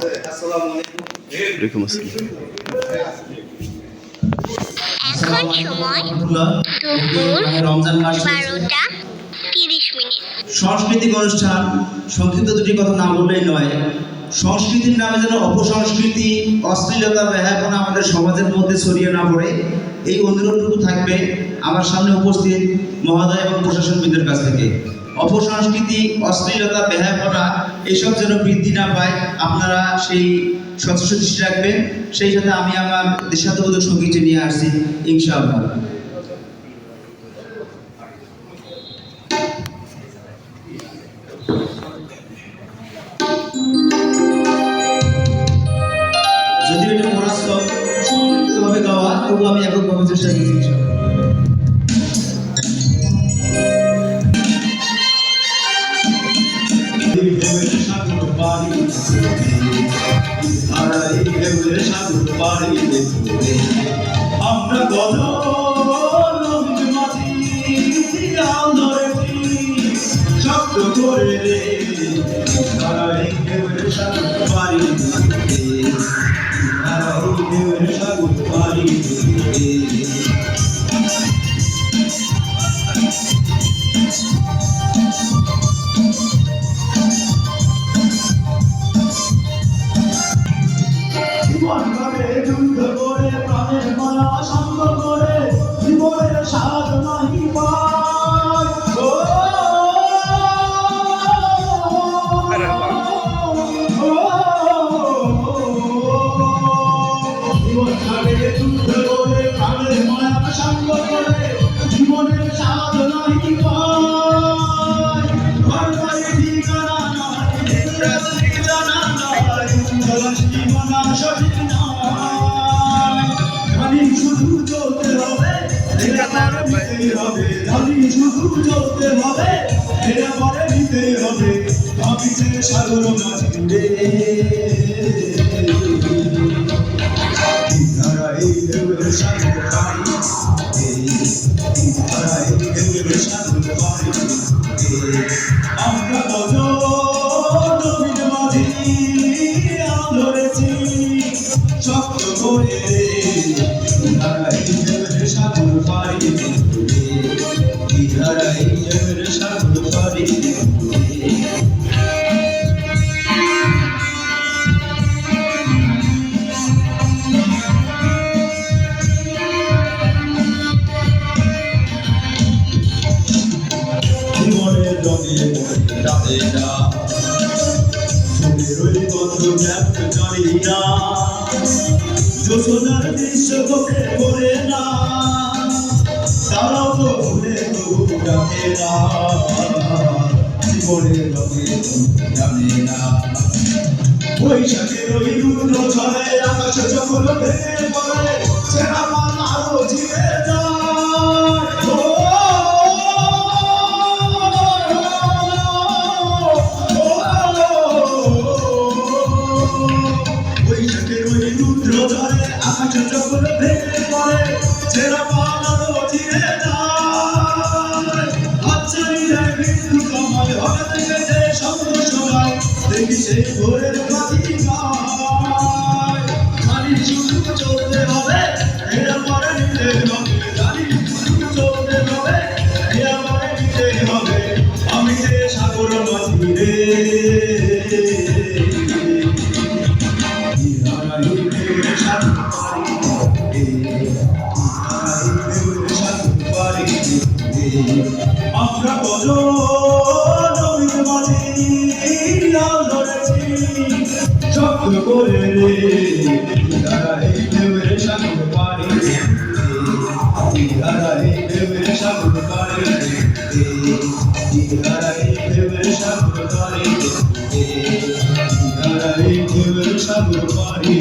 ওয়ালাইকুম আসসালাম। এখন সময় দুপুর 12:30। সাংস্কৃতিক অনুষ্ঠান সংক্ষিপ্ত দুটি কথা না বললেই নয়। সংস্কৃতির নামে যেন অপসংস্কৃতি, অশ্লীলতা, বেহায়াপনা আমাদের সমাজের মধ্যে ছড়িয়ে না পড়ে, এই অনুরোধটুকু থাকবে আমার সামনে উপস্থিত মহোদয় এবং প্রশাসনবিদের কাছ থেকে। অপসংস্কৃতি, অশ্লীলতা, বেহায়াপনা এসব যেন বৃদ্ধি না পায়, আপনারা সেই সচেষ্ট দৃষ্টি রাখবেন। সেই সাথে আমি আমার দেশাত্মবোধক সঙ্গীটি নিয়ে আসছি ইনশাআল্লাহ। যদিও এটা মোরাস্তব সংক্ষিপ্তভাবে গাওয়া, তবু আমি এককভাবে চেষ্টা করছি। আমরা শব্দ করে রে বাড়ি যুদ্ধ করে প্রাণের মায়া সঙ্গ করে জীবনের স্বাদ নাহি পায়। জীবন ছাড়ে যুদ্ধ করে প্রাণের মায়া সঙ্গ করে জীবনের স্বাদ নাহি পায়। ঘর বাড়ি ঠিকানা নাই, ঠিকানা নাই, জীবনা সঠিক শুধু চলতে হবে, শুধু চলতে হবে, এরা পরে নিতেই হবে। আমি যে সাগর মাঝি রে ধারাই ঢেউয়ের সাগর পাড়ি, ধারাই ঢেউয়ের সাগর পাড়ি। আমরা নবীন মাঝি ধরেছি শক্ত করে ধারাই ঢেউয়ের সাগর পাড়ি, ধারাই ঢেউয়ের সাগর পাড়ি। জীবনের রঙে রাতে না ফুলের ওই গন্ধ ব্যক্ত জানি না, যোজনার দৃশ্য চোখে পড়ে না, তারাও তো ভুলে তবু ডাকে না। জীবনের রঙে জানে না, বৈশাখের ওই রুদ্র ঝড়ে আকাশ যখন ভেঙে পড়ে, ছেঁড়া মান আরো ঝিরে যায়। বৈশাখের ওই রুদ্র ঝড়ে আকাশ যখন ভেঙে পড়ে, ছেঁড়া মান আরো ঝিরে যায়। আচ্ছারিরা মৃত্যু কমায়, হঠাৎ গেছে শব্দ শোনায়, দেখি সেই ভোরের পাখি গায়। জানি শুধু চলতে হবে, এরা পরে নিতে হবে, জানি শুধু চলতে হবে, এরা পরে নিতে হবে। আমি যে সাগর মাঝি রে আমরা নবীন মাঝি ধরেছি শক্ত করে রে ধারাই ঢেউয়ের সাগর পাড়ি, ধারাই ঢেউয়ের সাগর পাড়ি, ধারাই ঢেউয়ের সাগর পাড়ি, ধারাই ঢেউয়ের সাগর পাড়ি।